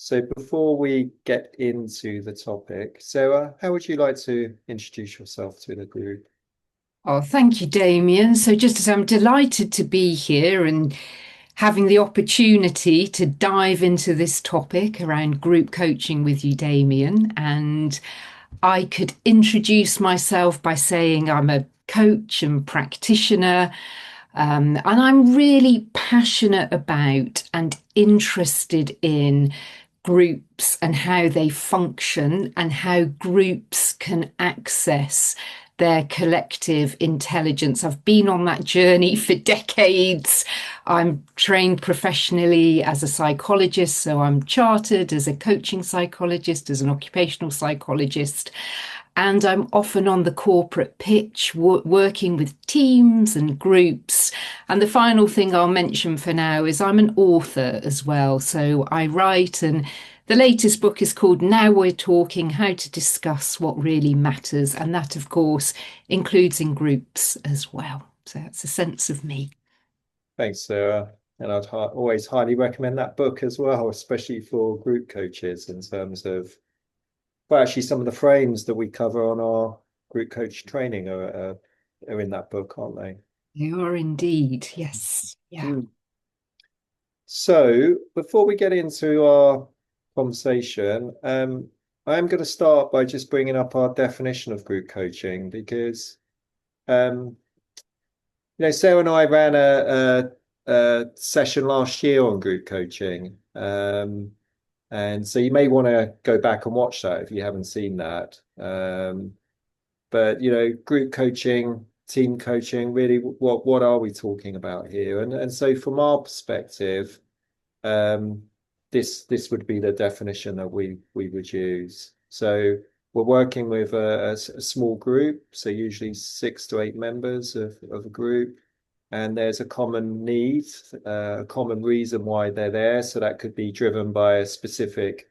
So before we get into the topic, Sarah, how would you like to introduce yourself to the group? Oh, thank you, Damion. So, just as I'm delighted to be here and having the opportunity to dive into this topic around group coaching with you, Damion, and I could introduce myself by saying I'm a coach and practitioner, and I'm really passionate about and interested in groups and how they function and how groups can access their collective intelligence. I've been on that journey for decades. I'm trained professionally as a psychologist, so I'm chartered as a coaching psychologist, as an occupational psychologist. And I'm often on the corporate pitch, working with teams and groups. And the final thing I'll mention for now is I'm an author as well. So I write, and the latest book is called Now We're Talking: How to Discuss What Really Matters. And that, of course, includes in groups as well. So that's a sense of me. Thanks, Sarah. And I'd always highly recommend that book as well, especially for group coaches in terms of, well, actually some of the frames that we cover on our group coach training are in that book, aren't they? You are indeed. Yes. Yeah. Mm. So before we get into our conversation, I am going to start by just bringing up our definition of group coaching because um, Sarah and I ran a session last year on group coaching. And so you may want to go back and watch that if you haven't seen that. But group coaching, team coaching, really, what are we talking about here? And so from our perspective, um, this would be the definition that we would use. So we're working with a small group, so usually 6 to 8 members of a group, and there's a common need, a common reason why they're there. So that could be driven by a specific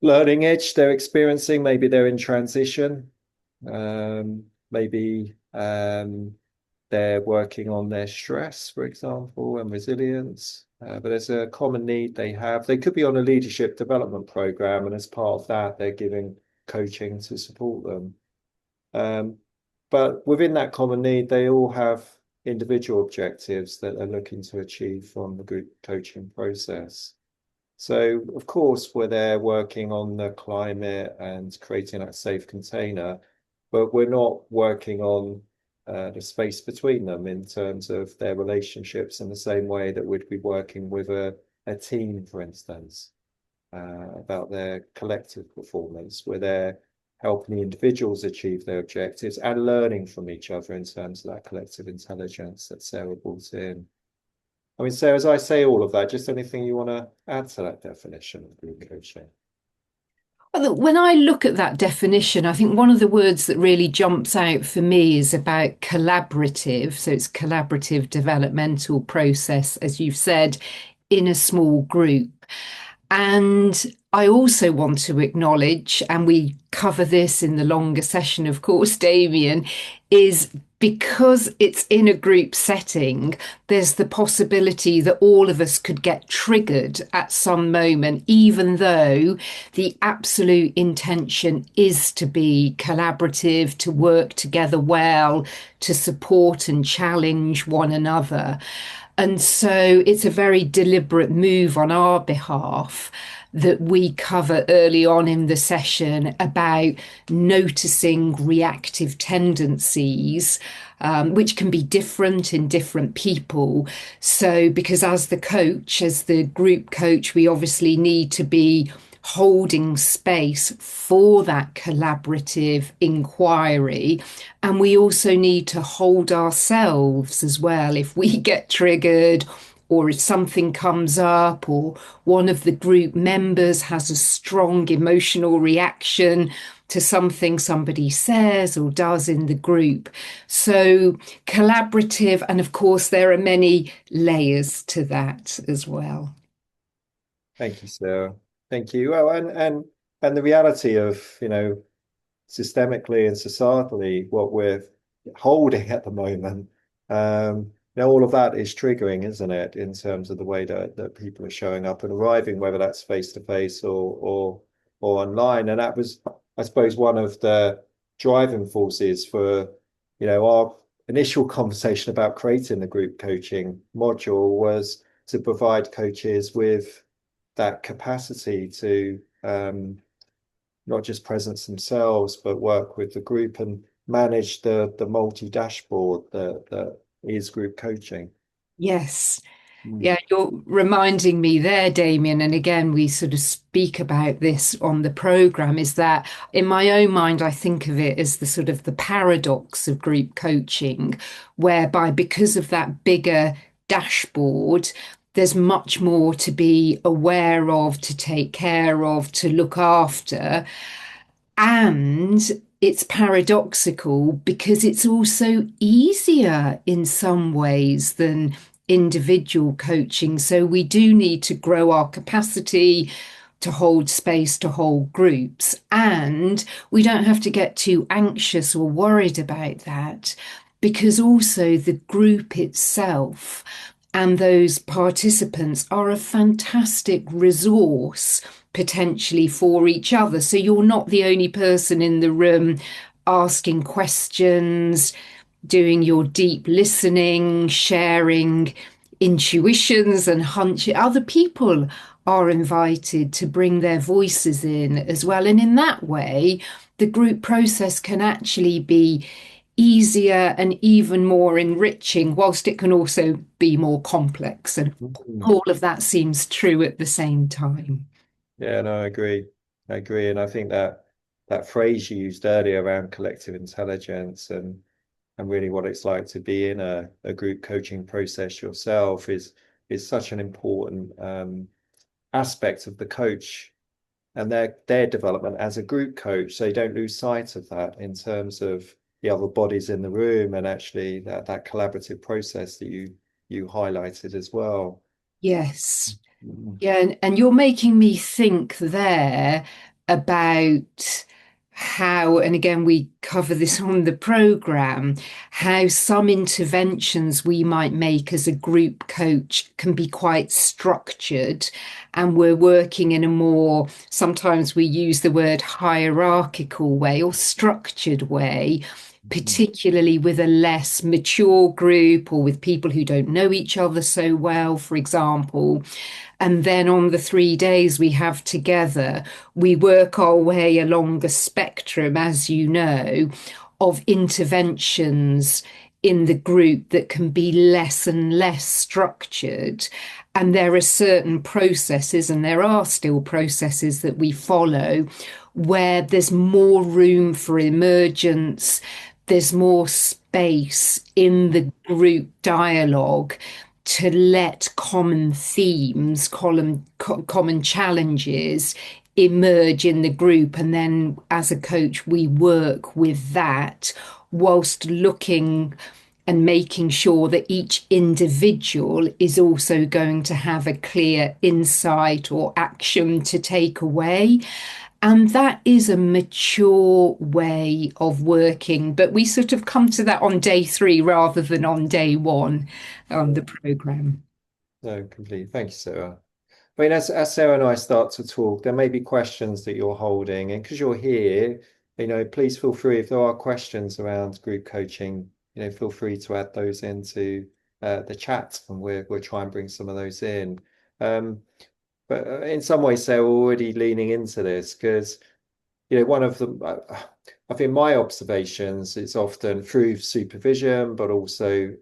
learning edge they're experiencing. Maybe they're in transition. Maybe they're working on their stress, for example, and resilience. But there's a common need they have. They could be on a leadership development program, and as part of that, they're giving coaching to support them. Um, but within that common need, they all have individual objectives that they're looking to achieve from the group coaching process. So, of course, we're there working on the climate and creating that safe container, but we're not working on the space between them in terms of their relationships in the same way that we'd be working with a team, for instance, about their collective performance, where they're helping the individuals achieve their objectives and learning from each other in terms of that collective intelligence that Sarah brought in. I mean, Sarah, as I say all of that, just anything you want to add to that definition of group coaching? Well, when I look at that definition, I think one of the words that really jumps out for me is about collaborative. So it's collaborative developmental process, as you've said, in a small group. And I also want to acknowledge, and we cover this in the longer session, of course, Damion, is because it's in a group setting, there's the possibility that all of us could get triggered at some moment, even though the absolute intention is to be collaborative, to work together well, to support and challenge one another. And so it's a very deliberate move on our behalf that we cover early on in the session about noticing reactive tendencies, which can be different in different people. So, because as the coach, as the group coach, we obviously need to be holding space for that collaborative inquiry. And we also need to hold ourselves as well. If we get triggered, or if something comes up, or one of the group members has a strong emotional reaction to something somebody says or does in the group. So, collaborative, and of course, there are many layers to that as well. Thank you, Sarah. Thank you. Well, and the reality of, systemically and societally, what we're holding at the moment, all of that is triggering, isn't it, in terms of the way that people are showing up and arriving, whether that's face to face or online. And that was, I suppose, one of the driving forces for, our initial conversation about creating the group coaching module was to provide coaches with that capacity to not just presence themselves, but work with the group and manage the multi dashboard that is group coaching. Yes. Mm. Yeah, you're reminding me there, Damien. And again, we sort of speak about this on the program, is that in my own mind, I think of it as the sort of the paradox of group coaching, whereby because of that bigger dashboard, there's much more to be aware of, to take care of, to look after. And it's paradoxical because it's also easier in some ways than individual coaching. So we do need to grow our capacity to hold space, to hold groups. And we don't have to get too anxious or worried about that because also the group itself and those participants are a fantastic resource potentially for each other. So you're not the only person in the room asking questions, doing your deep listening, sharing intuitions and hunches. Other people are invited to bring their voices in as well. And in that way, the group process can actually be easier and even more enriching, whilst it can also be more complex. And Mm. all of that seems true at the same time. Yeah, no, I agree. I agree. And I think that phrase you used earlier around collective intelligence and really what it's like to be in a group coaching process yourself is such an important aspect of the coach and their development as a group coach. So you don't lose sight of that in terms of the other bodies in the room and actually that collaborative process that you highlighted as well. Yes. Mm. Yeah, and you're making me think there about how, and again, we cover this on the program, how some interventions we might make as a group coach can be quite structured. And we're working in a more, sometimes we use the word hierarchical way or structured way, Mm. particularly with a less mature group or with people who don't know each other so well, for example. And then on the 3 days we have together, we work our way along a spectrum, as you know, of interventions in the group that can be less and less structured. And there are certain processes, and there are still processes that we follow where there's more room for emergence, there's more space in the group dialogue to let common themes, common challenges emerge in the group. And then as a coach, we work with that whilst looking and making sure that each individual is also going to have a clear insight or action to take away. And that is a mature way of working, but we sort of come to that on day 3 rather than on day 1 on the program. No, completely. Thank you, Sarah. I mean, as Sarah and I start to talk, there may be questions that you're holding, and because you're here, please feel free if there are questions around group coaching, feel free to add those into the chat, and we'll try and bring some of those in. But in some ways, Sarah, we're already leaning into this because one of the, I think my observations, it's often through supervision, but also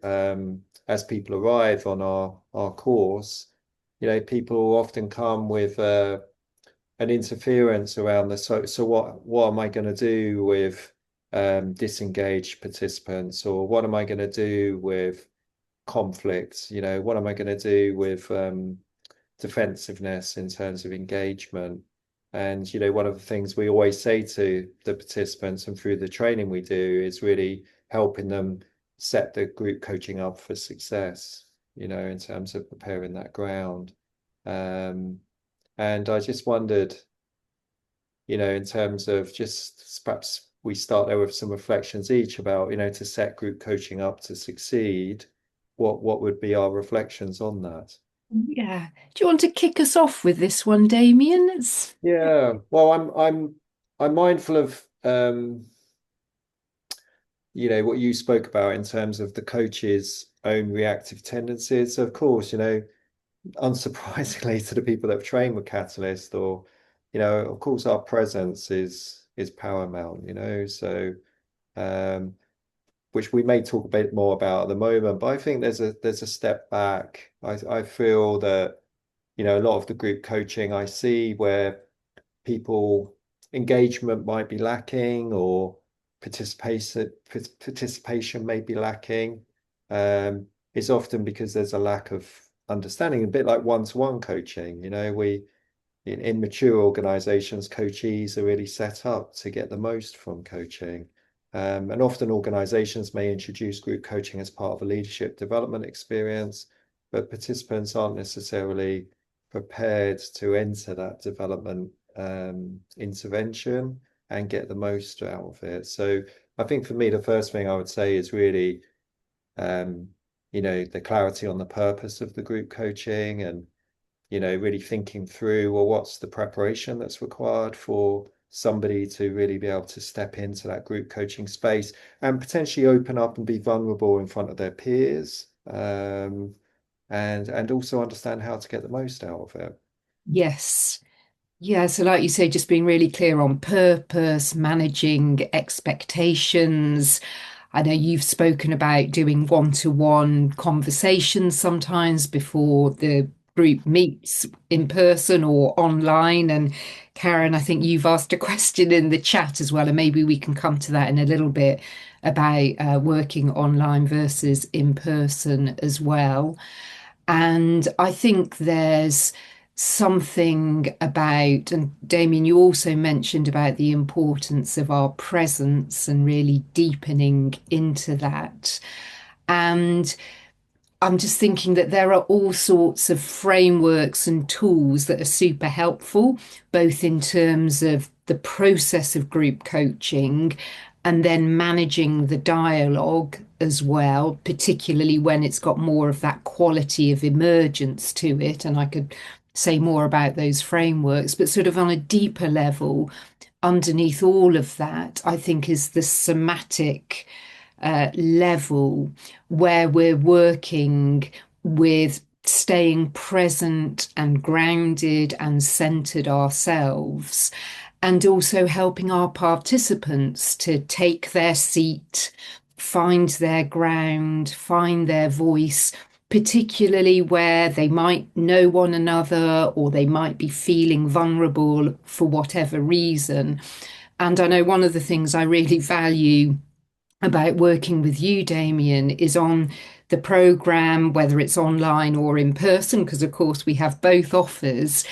as people arrive on our course, people often come with an interference around so what am I going to do with disengaged participants, or what am I going to do with conflicts? What am I going to do with defensiveness in terms of engagement? And one of the things we always say to the participants and through the training we do is really helping them set the group coaching up for success, in terms of preparing that ground. Um, and I just wondered, in terms of just perhaps we start there with some reflections each about, to set group coaching up to succeed. what would be our reflections on that? Yeah. Do you want to kick us off with this one, Damien? Yeah, well, I'm mindful of what you spoke about in terms of the coach's own reactive tendencies. So of course, unsurprisingly to the people that have trained with Catalyst, or of course our presence is paramount, so um which we may talk a bit more about at the moment, but I think there's a step back. I feel that a lot of the group coaching I see where people engagement might be lacking, or participation may be lacking. It's often because there's a lack of understanding, a bit like one-to-one coaching. We in mature organizations, coachees are really set up to get the most from coaching. And often organizations may introduce group coaching as part of a leadership development experience, but participants aren't necessarily prepared to enter that development intervention and get the most out of it. So I think for me, the first thing I would say is really, um, the clarity on the purpose of the group coaching, and really thinking through, well, what's the preparation that's required for somebody to really be able to step into that group coaching space and potentially open up and be vulnerable in front of their peers, and also understand how to get the most out of it. Yes. Yeah, so like you say, just being really clear on purpose, managing expectations. I know you've spoken about doing one-to-one conversations sometimes before the group meets in person or online. And Karen, I think you've asked a question in the chat as well, and maybe we can come to that in a little bit about working online versus in person as well. And I think there's something about, and Damien, you also mentioned about the importance of our presence and really deepening into that. And I'm just thinking that there are all sorts of frameworks and tools that are super helpful, both in terms of the process of group coaching and then managing the dialogue as well, particularly when it's got more of that quality of emergence to it. And I could say more about those frameworks, but sort of on a deeper level, underneath all of that, I think is the somatic level where we're working with staying present and grounded and centered ourselves, and also helping our participants to take their seat, find their ground, find their voice, particularly where they might know one another or they might be feeling vulnerable for whatever reason. And I know one of the things I really value about working with you, Damien, is on the program, whether it's online or in person, because of course we have both offers.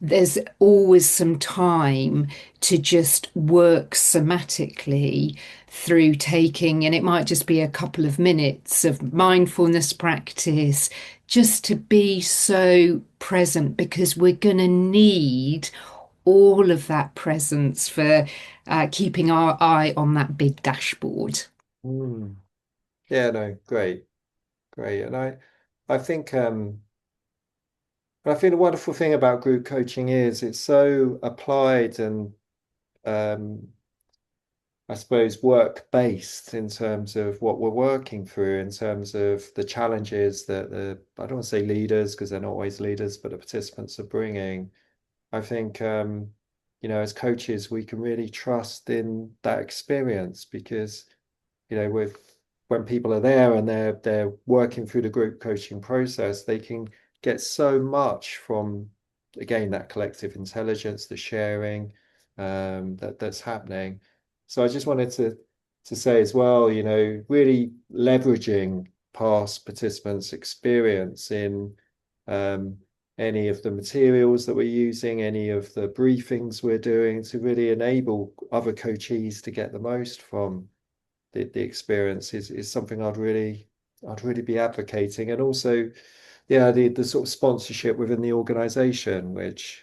There's always some time to just work somatically through taking, and it might just be a couple of minutes of mindfulness practice, just to be so present, because we're going to need all of that presence for keeping our eye on that big dashboard. Mm. Yeah, no, great, great. And I think I think the wonderful thing about group coaching is it's so applied and um I suppose work based in terms of what we're working through, in terms of the challenges that I don't want to say leaders because they're not always leaders, but the participants are bringing. I think as coaches we can really trust in that experience, because with when people are there and they're working through the group coaching process, they can get so much from, again, that collective intelligence, the sharing that's happening. So I just wanted to say as well, really leveraging past participants' experience in um, any of the materials that we're using, any of the briefings we're doing, to really enable other coachees to get the most from the experience is something I'd really be advocating. And also, yeah, the sort of sponsorship within the organization, which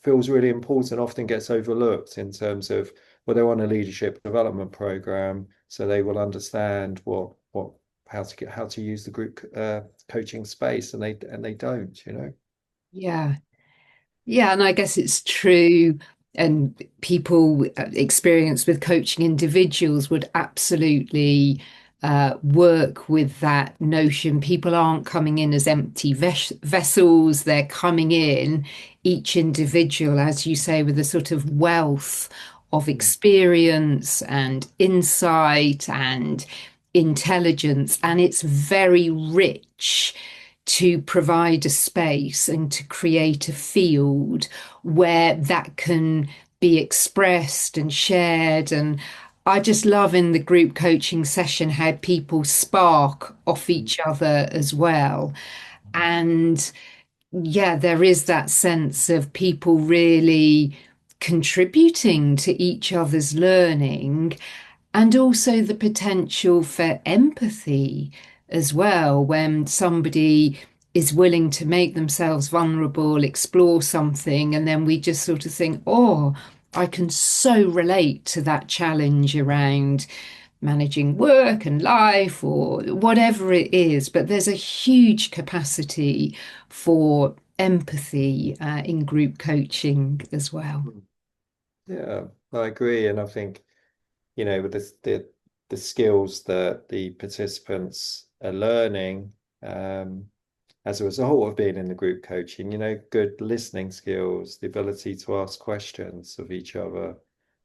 feels really important, often gets overlooked in terms of, well, they're on a leadership development program, so they will understand what how to use the group coaching space, and they don't, you know. Yeah. Yeah, and I guess it's true. And people experience with coaching individuals would absolutely work with that notion. People aren't coming in as empty vessels, they're coming in, each individual, as you say, with a sort of wealth of Mm. experience and insight and intelligence. And it's very rich to provide a space and to create a field where that can be expressed and shared. And I just love in the group coaching session how people spark off each other as well. And yeah, there is that sense of people really contributing to each other's learning, and also the potential for empathy as well when somebody is willing to make themselves vulnerable, explore something, and then we just sort of think, oh, I can so relate to that challenge around managing work and life or whatever it is. But there's a huge capacity for empathy in group coaching as well. Mm. Yeah, I agree, and I think, you know, with the skills that the participants are learning, as a result of being in the group coaching, you know, good listening skills, the ability to ask questions of each other,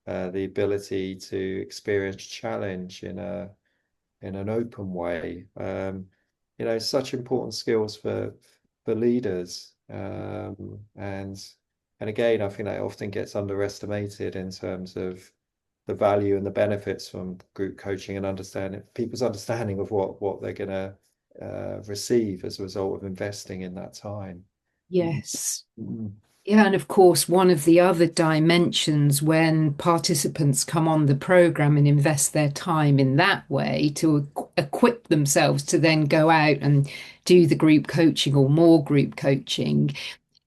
the ability to experience challenge in an open way. You know, such important skills for leaders. And again, I think that often gets underestimated in terms of the value and the benefits from group coaching and understanding people's understanding of what they're going to receive as a result of investing in that time. Yes. Mm. Yeah, and of course, one of the other dimensions when participants come on the program and invest their time in that way to equip themselves to then go out and do the group coaching or more group coaching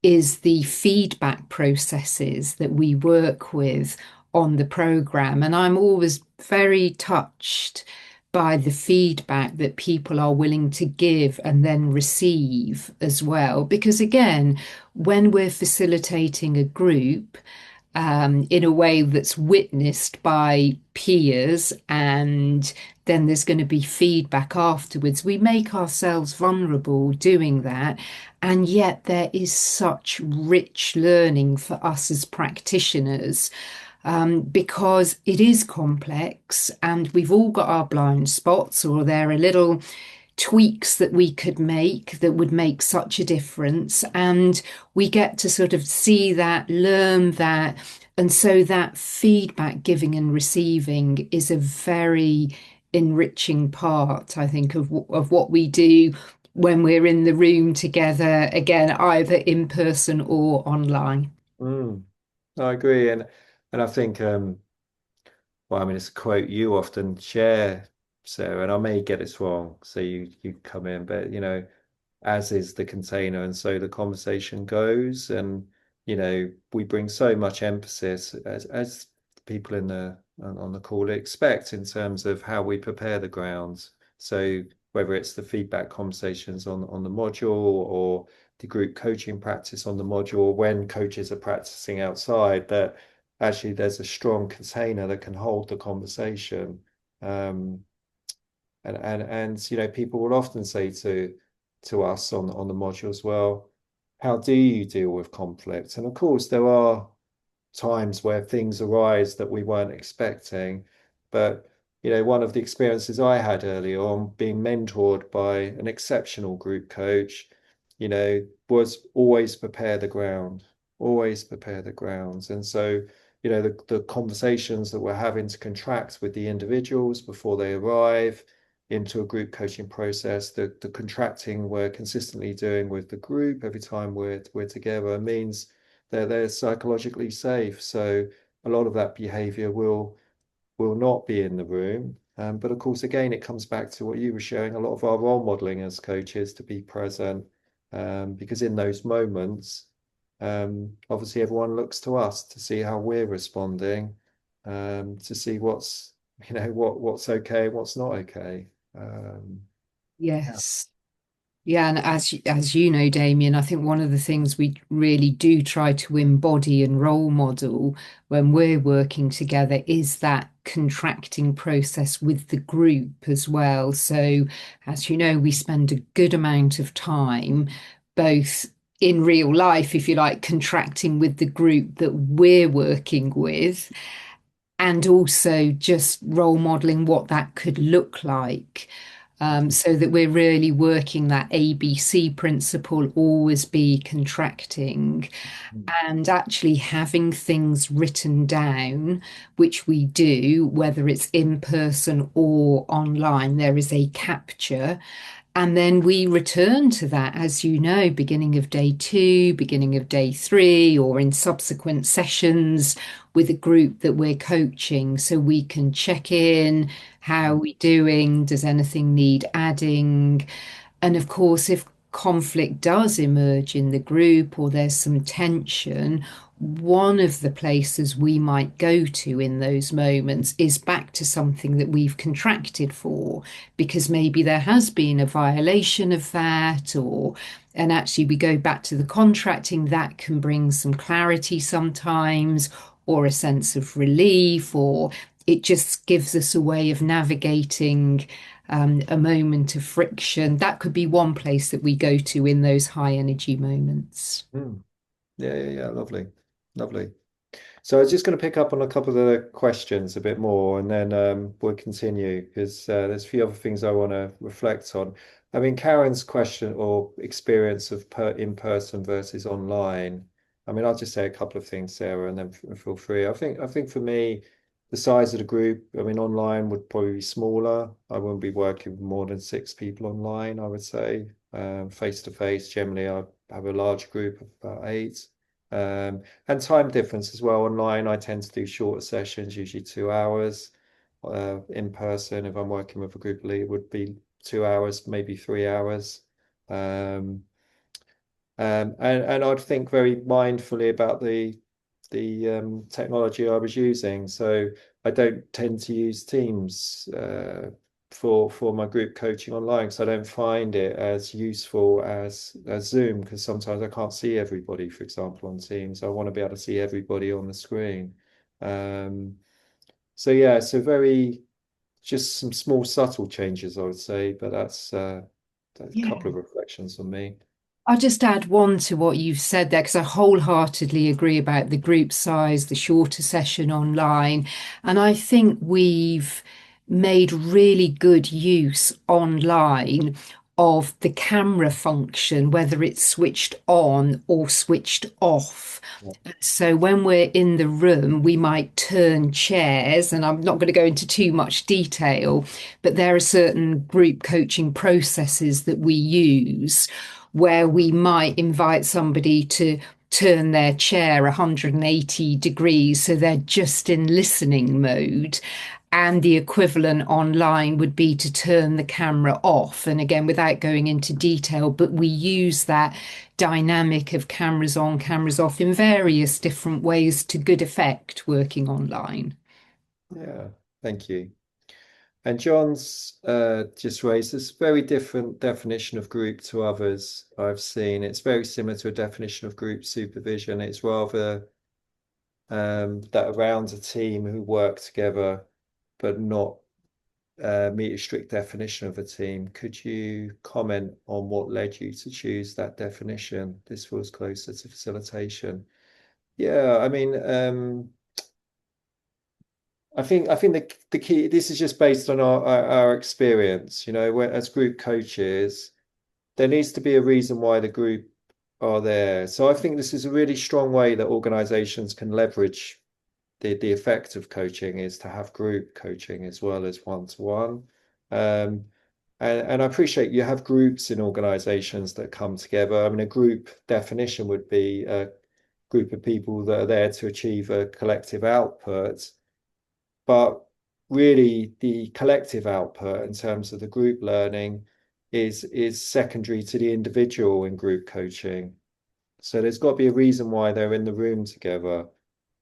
is the feedback processes that we work with on the program. And I'm always very touched by the feedback that people are willing to give and then receive as well. Because again, when we're facilitating a group, in a way that's witnessed by peers, and then there's going to be feedback afterwards. We make ourselves vulnerable doing that, and yet there is such rich learning for us as practitioners. Because it is complex and we've all got our blind spots, or there are little tweaks that we could make that would make such a difference. And we get to sort of see that, learn that. And so that feedback giving and receiving is a very enriching part, I think, of what we do when we're in the room together, again, either in person or online. Mm. I agree, and I think well, I mean, it's a quote you often share, Sarah, and I may get this wrong, so you come in, but you know, as is the container, and so the conversation goes, and you know, we bring so much emphasis as people in the on the call expect in terms of how we prepare the grounds. So whether it's the feedback conversations on the module or the group coaching practice on the module, when coaches are practicing outside, that actually there's a strong container that can hold the conversation. Um, and you know, people will often say to us on the modules, well, how do you deal with conflict? And of course, there are times where things arise that we weren't expecting. But, you know, one of the experiences I had early on being mentored by an exceptional group coach, you know, was always prepare the ground, always prepare the grounds. And so, you know, the conversations that we're having to contract with the individuals before they arrive into a group coaching process, the contracting we're consistently doing with the group every time we're together means they're psychologically safe. So a lot of that behavior will not be in the room. But of course, again, it comes back to what you were sharing, a lot of our role modeling as coaches to be present. Because in those moments, obviously everyone looks to us to see how we're responding, to see what's, you know, what's okay, what's not okay. Yeah. Yes. Yeah, and as you know, Damien, I think one of the things we really do try to embody and role model when we're working together is that contracting process with the group as well. So, as you know, we spend a good amount of time both in real life, if you like, contracting with the group that we're working with, and also just role modeling what that could look like. So that we're really working that ABC principle, always be contracting, Mm. and actually having things written down, which we do, whether it's in person or online. There is a capture. And then we return to that, as you know, beginning of day two, beginning of day three, or in subsequent sessions with a group that we're coaching. So we can check in, how are Mm. we doing? Does anything need adding? And of course, if conflict does emerge in the group or there's some tension, one of the places we might go to in those moments is back to something that we've contracted for, because maybe there has been a violation of that, or and actually we go back to the contracting that can bring some clarity sometimes, or a sense of relief, or it just gives us a way of navigating a moment of friction. That could be one place that we go to in those high energy moments. Mm. Yeah, yeah, yeah. Lovely. Lovely. So I was just going to pick up on a couple of the questions a bit more, and then we'll continue because there's a few other things I want to reflect on. I mean, Karen's question or experience of in person versus online. I mean, I'll just say a couple of things, Sarah, and then feel free. I think for me, the size of the group. I mean, online would probably be smaller. I wouldn't be working with more than 6 people online. I would say face to face. Generally, I have a large group of about eight. And time difference as well. Online, I tend to do shorter sessions, usually 2 hours. In person, if I'm working with a group lead, it would be 2 hours, maybe 3 hours. Um, and I'd think very mindfully about the technology I was using. So I don't tend to use Teams for my group coaching online because I don't find it as useful as Zoom because sometimes I can't see everybody, for example, on Teams. I want to be able to see everybody on the screen. Um, so yeah, so very just some small subtle changes, I would say, but that's a couple of reflections on me. I'll just add one to what you've said there, because I wholeheartedly agree about the group size, the shorter session online. And I think we've made really good use online of the camera function, whether it's switched on or switched off. Yeah. So when we're in the room, we might turn chairs, and I'm not going to go into too much detail, but there are certain group coaching processes that we use where we might invite somebody to turn their chair 180 degrees so they're just in listening mode. And the equivalent online would be to turn the camera off. And again, without going into detail, but we use that dynamic of cameras on, cameras off in various different ways to good effect working online. Yeah, thank you. And John's just raised this very different definition of group to others I've seen. It's very similar to a definition of group supervision. It's rather that around a team who work together, but not meet a strict definition of a team. Could you comment on what led you to choose that definition? This feels closer to facilitation. Yeah, I mean, I think the key this is just based on our experience, as group coaches, there needs to be a reason why the group are there. So I think this is a really strong way that organizations can leverage the effect of coaching is to have group coaching as well as one-to-one. Um, and I appreciate you have groups in organizations that come together. I mean, a group definition would be a group of people that are there to achieve a collective output. But really, the collective output in terms of the group learning is secondary to the individual in group coaching. So there's got to be a reason why they're in the room together.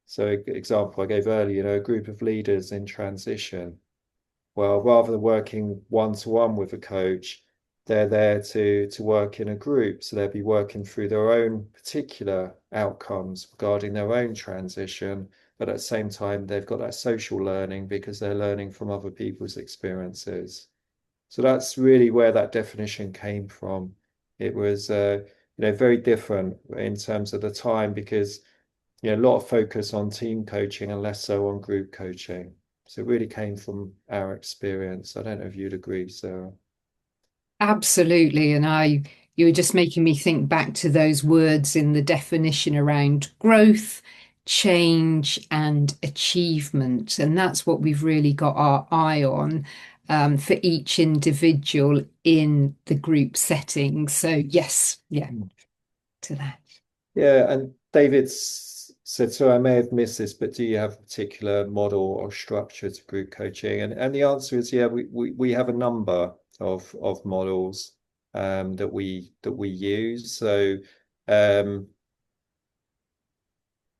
So, example I gave earlier, a group of leaders in transition. Well, rather than working one to one with a coach, they're there to work in a group, so they'll be working through their own particular outcomes regarding their own transition, but at the same time they've got that social learning because they're learning from other people's experiences. So that's really where that definition came from. It was very different in terms of the time because a lot of focus on team coaching and less so on group coaching. So it really came from our experience. I don't know if you'd agree, Sarah. Absolutely. You were just making me think back to those words in the definition around growth, change, and achievement. And that's what we've really got our eye on for each individual in the group setting. So, yes, yeah, Mm. to that. Yeah, and David said, so I may have missed this, but do you have a particular model or structure to group coaching? And the answer is, yeah, we have a number of models that we use. So um,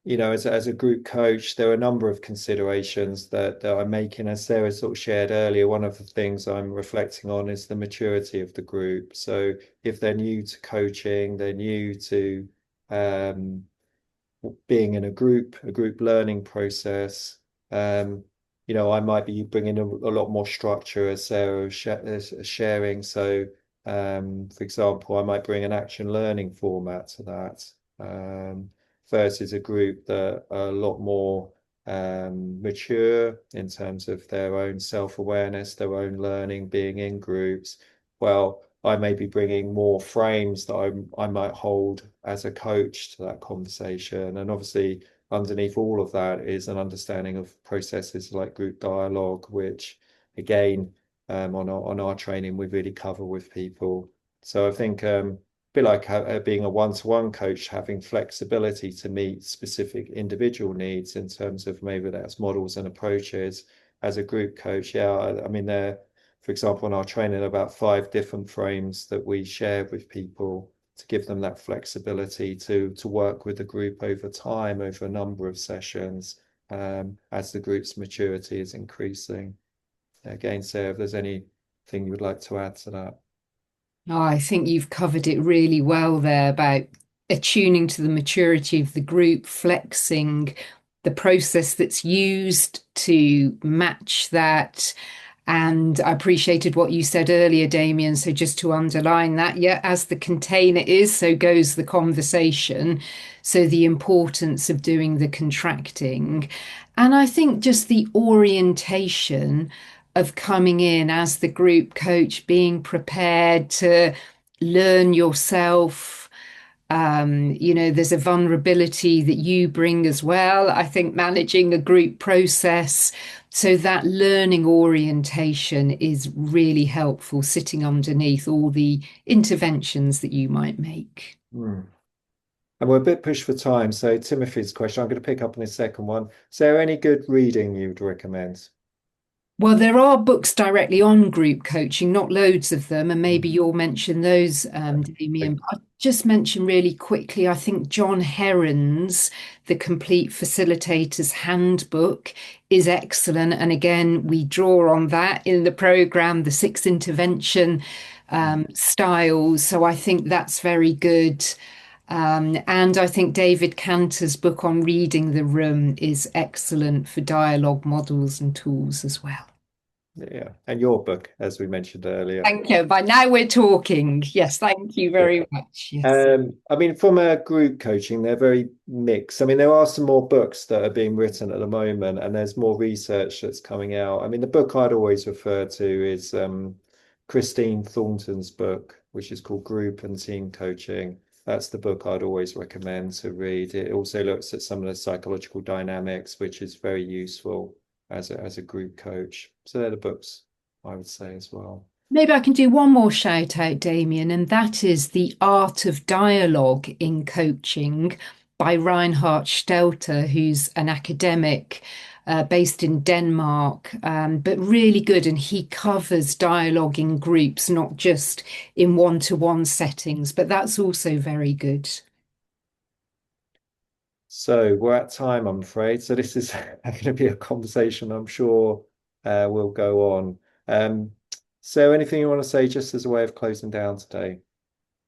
as a group coach, there are a number of considerations that I'm making. As Sarah sort of shared earlier, one of the things I'm reflecting on is the maturity of the group. So if they're new to coaching, they're new to um, being in a group learning process. Um, I might be bringing a lot more structure as Sarah is sharing. So, for example, I might bring an action learning format to that, versus a group that are a lot more mature in terms of their own self-awareness, their own learning, being in groups. Well, I may be bringing more frames that I might hold as a coach to that conversation. And obviously, underneath all of that is an understanding of processes like group dialogue, which again, on our training, we really cover with people. So I think a bit like being a one-to-one coach, having flexibility to meet specific individual needs in terms of maybe that's models and approaches. As a group coach, yeah, I mean, for example, in our training, about 5 different frames that we share with people to give them that flexibility to work with the group over time, over a number of sessions, as the group's maturity is increasing. Again, Sarah, if there's anything you would like to add to that. Oh, I think you've covered it really well there about attuning to the maturity of the group, flexing the process that's used to match that. And I appreciated what you said earlier, Damion. So just to underline that, yeah, as the container is, so goes the conversation. So the importance of doing the contracting. And I think just the orientation of coming in as the group coach, being prepared to learn yourself. There's a vulnerability that you bring as well. I think managing a group process. So that learning orientation is really helpful, sitting underneath all the interventions that you might make. Hmm. And we're a bit pushed for time. So Timothy's question, I'm going to pick up on his second one. Is there any good reading you'd recommend? Well, there are books directly on group coaching, not loads of them, and maybe Hmm. you'll mention those, Like, Damien. But I'll just mention really quickly, I think John Heron's The Complete Facilitator's Handbook is excellent. And again, we draw on that in the program, the 6 intervention styles. So I think that's very good. And I think David Cantor's book on reading the room is excellent for dialogue models and tools as well. yeah, and your book, as we mentioned earlier. Thank you. By now we're talking. Yes, thank you Yeah. very much. Yes. I mean, from a group coaching, they're very mixed. I mean, there are some more books that are being written at the moment, and there's more research that's coming out. I mean, the book I'd always refer to is Christine Thornton's book, which is called Group and Team Coaching. That's the book I'd always recommend to read. It also looks at some of the psychological dynamics, which is very useful as a group coach. So they're the books I would say as well. Maybe I can do one more shout out, Damien, and that is The Art of Dialogue in Coaching by Reinhard Stelter, who's an academic based in Denmark, but really good. And he covers dialogue in groups, not just in one-to-one settings, but that's also very good. So we're at time, I'm afraid. So this is going to be a conversation I'm sure will go on. Um, So anything you want to say just as a way of closing down today?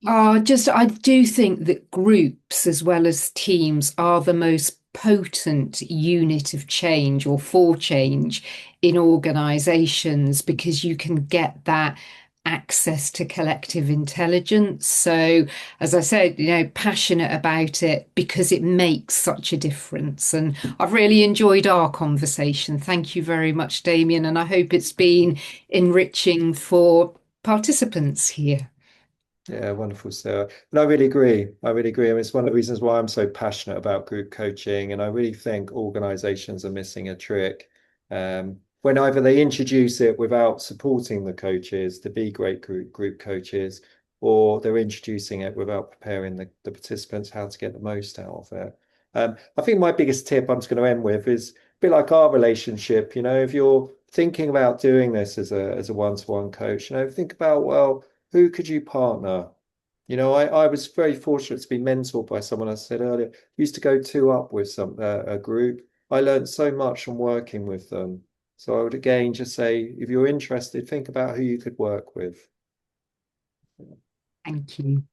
I do think that groups as well as teams are the most potent unit of change or for change in organizations because you can get that access to collective intelligence. So, as I said, passionate about it because it makes such a difference. And I've really enjoyed our conversation. Thank you very much, Damion, and I hope it's been enriching for participants here. Yeah, wonderful, Sarah. And I really agree. I really agree. I mean, it's one of the reasons why I'm so passionate about group coaching. And I really think organizations are missing a trick when either they introduce it without supporting the coaches to be great group coaches, or they're introducing it without preparing the participants how to get the most out of it. I think my biggest tip I'm just going to end with is a bit like our relationship. If you're thinking about doing this as a one-to-one coach, think about, well, who could you partner? I was very fortunate to be mentored by someone I said earlier, used to go two up with a group. I learned so much from working with them. So I would again just say, if you're interested, think about who you could work with. Thank you.